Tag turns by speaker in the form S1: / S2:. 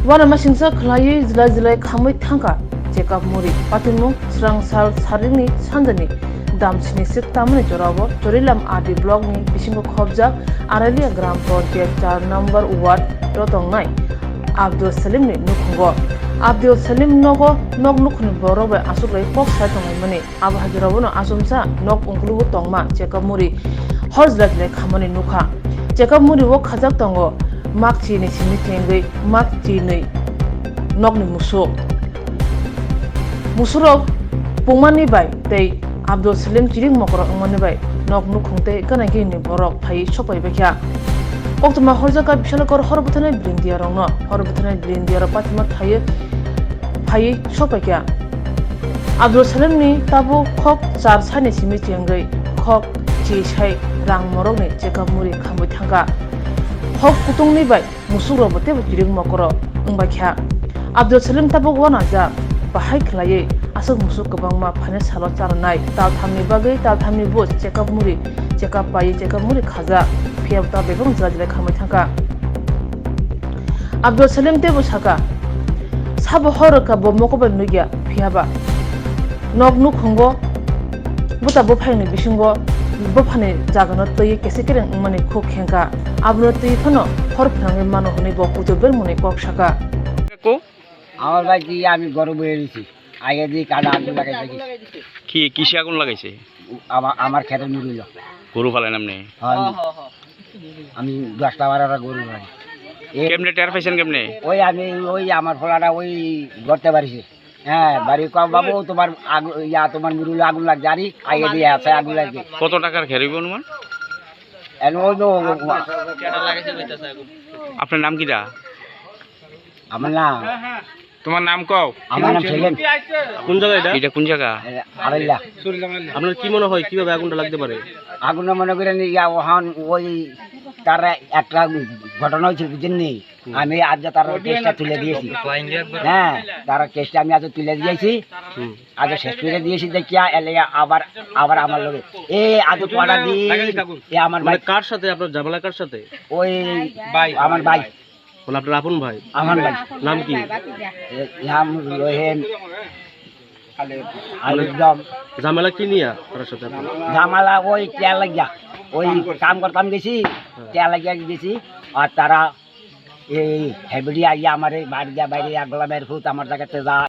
S1: wana masingsa khlai jila jila khamui thangka checkup muri patimung srang sal sarini sanjani damchini sik tamani jorabo torilam adi block ni bisingo khobja aralia gram project 4 number ward rotongnai Abdul Salim ni nukhungo Abdul Salim nogo nok nukhuni borobe asuklai pok sa tongai mani aba hajirabono asumsa nok ungklubu tongma checkup muri horzlat le khamani nukha checkup muri wo khajak tongo makchi ni simi tengai makchi nei nok ni musurok pungmani bai tei Abdul Salim chiring mokoro ngmani bai nok nukhungte kana gi ni borok phai sopai bekya Oktoma horjaka bishalakor horbutane brindia rongno horbutane brindia patima thaye phai sopakya Abdul Salim ni tabu khok char sani simi chengai khok chi sai rang morok ni chekap muri khamui thanga khok kutung ni bai musuro bote chiring mokoro ungbakya Abdul Salim tabu wana ja bahai khlaye asuk musuk kabangma phane salo charnai tal thamni bagai tal thamni bo chekap muri chekap pai chekap muri khaja fiabta bebong jajle khamai thanga Abdul Salim te busaka sabo horka bo mokoba nugya fiaba nok nu khongo buta bo phaini bisingo bo phane jagano tei kesekeren mani khok khenka abno tei phano hor phrange mano honi bo kutubel moni kok saka
S2: को
S3: আমার ভাই কি আমি গরু বয়ে দিছি আগে দিয়ে কাটা আগুন লাগাইছে
S2: কি কিসে আগুন লাগাইছে
S3: আমার খেতে নুরিল
S2: গরু ফালেন আপনি
S3: আমি 10টা 12টা গরু ভাই
S2: কেমনে টের পাইছেন কেমনে
S3: ওই আমি ওই আমার ফলাটা ওই করতে পারিছি হ্যাঁ বাড়ি কম বাবু তোমার তোমার নুরিল আগুন লাগ জারি আগে দিয়ে আছে আগুন লাগে
S2: কত টাকার খেরিব অনুমান আপনার নাম কিটা
S3: আমার নাম
S2: তোমার নাম কও
S3: আমার নাম সেলিম
S2: কোন জায়গা এটা কোন জায়গা
S3: আড়াইলা
S2: আপনার কি মনে হয় কিভাবে আগুনটা লাগতে পারে
S3: আগুন মনে করেন ওখান ওই তারা একটা ঘটনা হয়েছিল বুঝেননি আমি আজ তার কেসটা তুলে দিয়েছি হ্যাঁ তার কেসটা আমি আজ তুলে দিয়েছি আজ শেষ করে দিয়েছি দেখিয়া এলে আবার আবার আমার লোক আজ পড়া দিয়ে আমার ভাই
S2: কার সাথে আপনার ঝামেলা কার সাথে
S3: ওই আমার ভাই
S2: বলে আপনার আপন ভাই
S3: আমার ভাই
S2: নাম কি
S3: নাম রোহেন আলুদম
S2: ঝামেলা কি নিয়া তার সাথে
S3: ঝামেলা ওই টেয়া লাগিয়া ওই কাম করতাম গেছি টেয়া লাগিয়া গেছি আর তারা এই হেবড়ি আইয়া আমার বাড়ি বাইরে আগলা বের ফুট আমার জায়গাতে যা